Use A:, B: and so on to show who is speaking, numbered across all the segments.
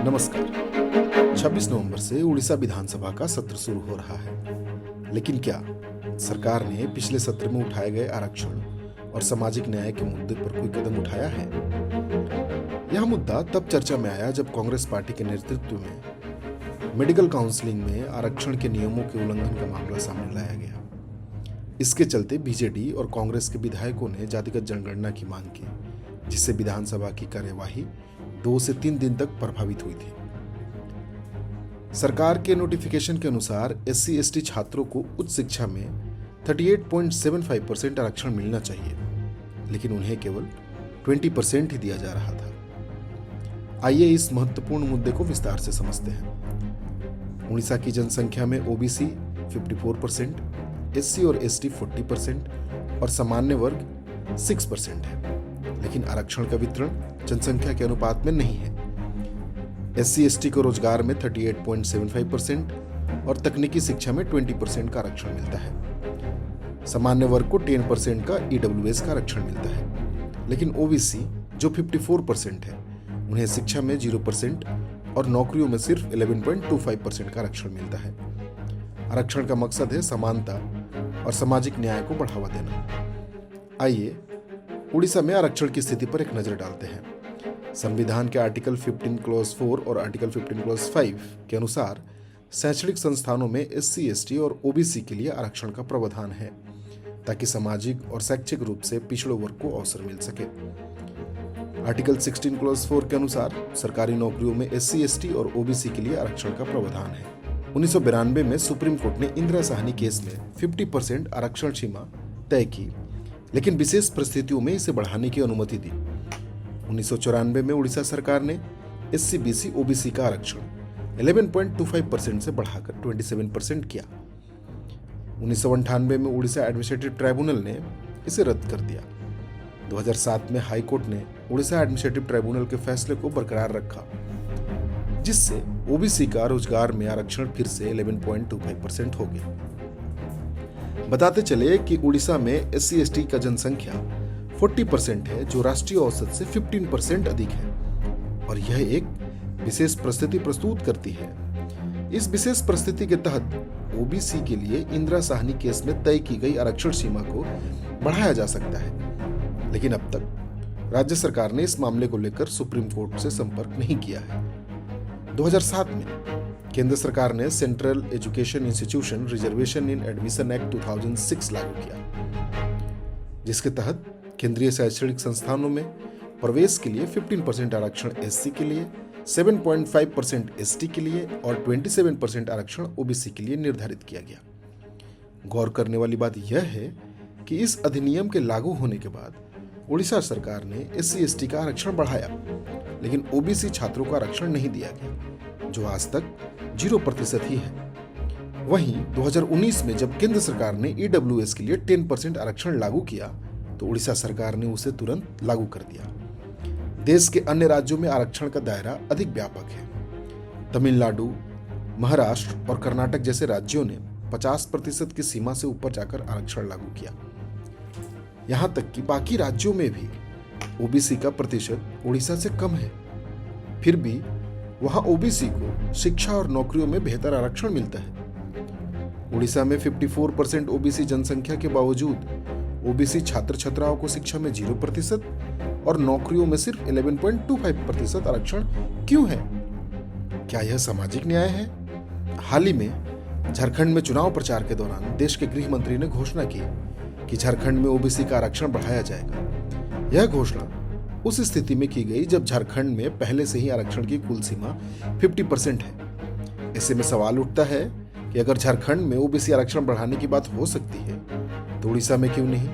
A: नमस्कार। 26 नवंबर से उड़ीसा विधानसभा का सत्र शुरू हो रहा है, लेकिन क्या सरकार ने पिछले सत्र में उठाए गए आरक्षण और सामाजिक न्याय के मुद्दे पर कोई कदम उठाया है? यह मुद्दा तब चर्चा में आया जब कांग्रेस पार्टी के नेतृत्व में मेडिकल काउंसलिंग में आरक्षण के नियमों के उल्लंघन का मामला सामने लाया गया। इसके चलते बीजेडी और कांग्रेस के विधायकों ने जातिगत जनगणना की मांग की, जिससे विधानसभा की कार्यवाही 2 से 3 दिन तक प्रभावित हुई थी। सरकार के नोटिफिकेशन के अनुसार SC/ST छात्रों को उच्च शिक्षा में 38.75% आरक्षण मिलना चाहिए, लेकिन उन्हें केवल 20% ही दिया जा रहा था। आइए इस महत्वपूर्ण मुद्दे को विस्तार से समझते हैं। उड़ीसा की जनसंख्या में OBC 54%, SC और ST 40% और सामान्य वर्ग 6% है, लेकिन आरक्षण का वितरण जनसंख्या के अनुपात में नहीं है। SC/ST को रोजगार में 38.75% और तकनीकी शिक्षा में 20% का आरक्षण मिलता है। सामान्य वर्ग को 10% का EWS का आरक्षण मिलता है, लेकिन OBC जो 54% है, उन्हें शिक्षा में 0% और नौकरियों में सिर्फ 11.25% का आरक्षण मिलता है। आरक्षण का मकसद है समानता और सामाजिक न्याय को बढ़ावा देना। आइए उड़ीसा में आरक्षण की स्थिति पर एक नजर डालते हैं। संविधान के आर्टिकल 15 क्लॉज 4 और आर्टिकल 15 क्लॉज 5 के अनुसार शैक्षणिक संस्थानों में SC/ST और OBC के लिए आरक्षण का प्रावधान है, ताकि सामाजिक और शैक्षिक रूप से पिछड़े वर्ग को अवसर मिल सके। आर्टिकल 16 क्लॉज 4 के अनुसार सरकारी नौकरियों में SC/ST और OBC के लिए आरक्षण का प्रावधान है। 1992 में सुप्रीम कोर्ट ने इंदिरा साहनी केस में 50% आरक्षण सीमा तय की, लेकिन विशेष परिस्थितियों में इसे बढ़ाने की अनुमति दी। 1994 में उड़ीसा सरकार ने SC/BC OBC का आरक्षण 11.25% से बढ़ाकर 27% किया। 1998 में उड़ीसा एडमिनिस्ट्रेटिव ट्राइब्यूनल ने इसे रद्द कर दिया। 2007 में हाई कोर्ट ने उड़ीसा एडमिनिस्ट्रेटिव ट्राइब्यूनल के फैसले को बरकरार रखा, जिससे OBC का रोजगार में आरक्षण फिर से 11.25% हो गया। बताते चले कि उड़ीसा में SC/ST का जनसंख्या 40% है, जो राष्ट्रीय औसत से 15% अधिक है, और यह एक विशेष परिस्थिति प्रस्तुत करती है। इस विशेष परिस्थिति के तहत OBC के लिए इंदिरा साहनी केस में तय की गई आरक्षण सीमा को बढ़ाया जा सकता है, लेकिन अब तक राज्य सरकार ने इस मामले को लेकर सुप्रीम कोर्ट से संपर्क नहीं किया है। 2007 में केंद्र सरकार ने सेंट्रल एजुकेशन इंस्टीट्यूशन रिजर्वेशन इन एडमिशन एक्ट 2006 लागू किया, जिसके तहत केंद्रीय शैक्षणिक संस्थानों में प्रवेश के लिए 15% आरक्षण SC के लिए, 7.5% ST के लिए और 27% आरक्षण OBC के लिए निर्धारित किया गया। गौर करने वाली बात यह है कि इस अधिनियम के लागू होने के बाद उड़ीसा सरकार ने SC/ST का आरक्षण बढ़ाया, लेकिन OBC छात्रों को आरक्षण नहीं दिया गया, जो आज तक 0% ही है। वहीं 2019 में जब केंद्र सरकार ने EWS के लिए 10% आरक्षण लागू किया, तो उड़ीसा सरकार ने उसे तुरंत लागू कर दिया। देश के अन्य राज्यों में आरक्षण का दायरा अधिक व्यापक है। तमिलनाडु, महाराष्ट्र और कर्नाटक जैसे राज्यों ने 50% की सीमा से ऊपर जाकर आरक्षण लागू किया। यहां तक कि बाकी राज्यों में भी OBC का प्रतिशत उड़ीसा से कम है। फिर भी वहां OBC को शिक्षा और नौकरियों में बेहतर आरक्षण मिलता है। उड़ीसा में 54% OBC जनसंख्या के बावजूद OBC छात्र छात्राओं को शिक्षा में 0% और नौकरियों में सिर्फ 11.25% आरक्षण क्यों है? क्या यह सामाजिक न्याय है? हाल ही में झारखंड में चुनाव प्रचार के दौरान देश के गृह मंत्री ने घोषणा की कि झारखंड में OBC का आरक्षण बढ़ाया जाएगा। यह घोषणा उस स्थिति में की गई जब झारखंड में पहले से ही आरक्षण की कुल सीमा 50% है। ऐसे में सवाल उठता है कि अगर झारखंड में OBC आरक्षण बढ़ाने की बात हो सकती है, तो उड़ीसा में क्यों नहीं?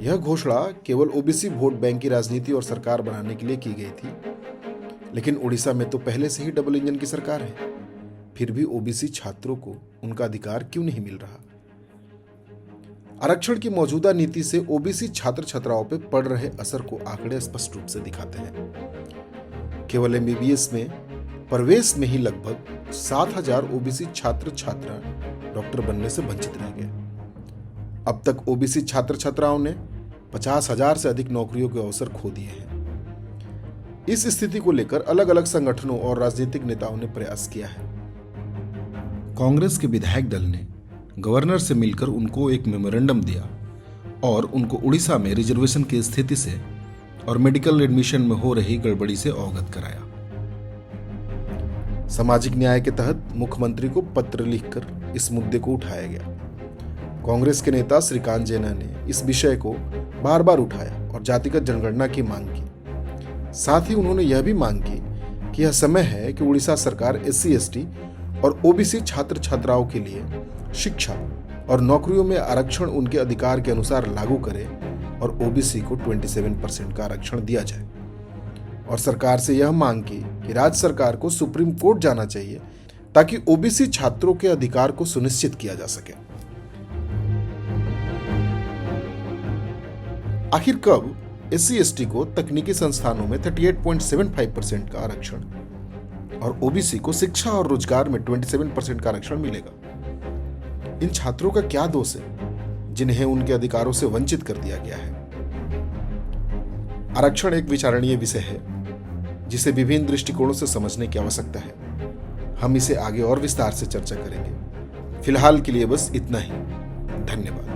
A: यह घोषणा केवल OBC वोट बैंक की राजनीति और सरकार बनाने के लिए की गई थी, लेकिन उड़ीसा में तो पहले से ही डबल इंजन की सरकार है। फिर भी OBC छात्रों को उनका अधिकार क्यों नहीं मिल रहा? आरक्षण की मौजूदा नीति से OBC छात्र छात्राओं पर पड़ रहे असर को आंकड़े स्पष्ट रूप से दिखाते हैं। केवल MBBS में प्रवेश में ही लगभग 7,000 OBC छात्र छात्रा डॉक्टर बनने से वंचित रह गए। अब तक ओबीसी छात्र छात्राओं ने 50,000 से अधिक नौकरियों के अवसर खो दिए हैं। इस स्थिति को लेकर अलग अलग संगठनों और राजनीतिक नेताओं ने प्रयास किया है। कांग्रेस के विधायक दल ने गवर्नर से मिलकर उनको एक मेमोरेंडम दिया और उनको उड़ीसा में रिजर्वेशन की स्थिति से और मेडिकल एडमिशन में हो रही गड़बड़ी से अवगत कराया। सामाजिक न्याय के तहत मुख्यमंत्री को पत्र लिखकर इस मुद्दे को उठाया गया। कांग्रेस के नेता श्रीकांत जैना ने इस विषय को बार बार उठाया और जातिगत जनगणना की मांग की। साथ ही उन्होंने यह भी मांग की कि यह समय है कि उड़ीसा सरकार SC/ST और OBC छात्र छात्राओं के लिए शिक्षा और नौकरियों में आरक्षण उनके अधिकार के अनुसार लागू करे और OBC को 27% का आरक्षण दिया जाए। और सरकार से यह मांग की कि राज्य सरकार को सुप्रीम कोर्ट जाना चाहिए ताकि OBC छात्रों के अधिकार को सुनिश्चित किया जा सके। आखिर कब SC/ST को तकनीकी संस्थानों में 38.75% का आरक्षण और OBC को शिक्षा और रोजगार में 27% का आरक्षण मिलेगा? इन छात्रों का क्या दोष है जिन्हें उनके अधिकारों से वंचित कर दिया गया है? आरक्षण एक विचारणीय विषय है जिसे विभिन्न दृष्टिकोणों से समझने की आवश्यकता है। हम इसे आगे और विस्तार से चर्चा करेंगे। फिलहाल के लिए बस इतना ही। धन्यवाद।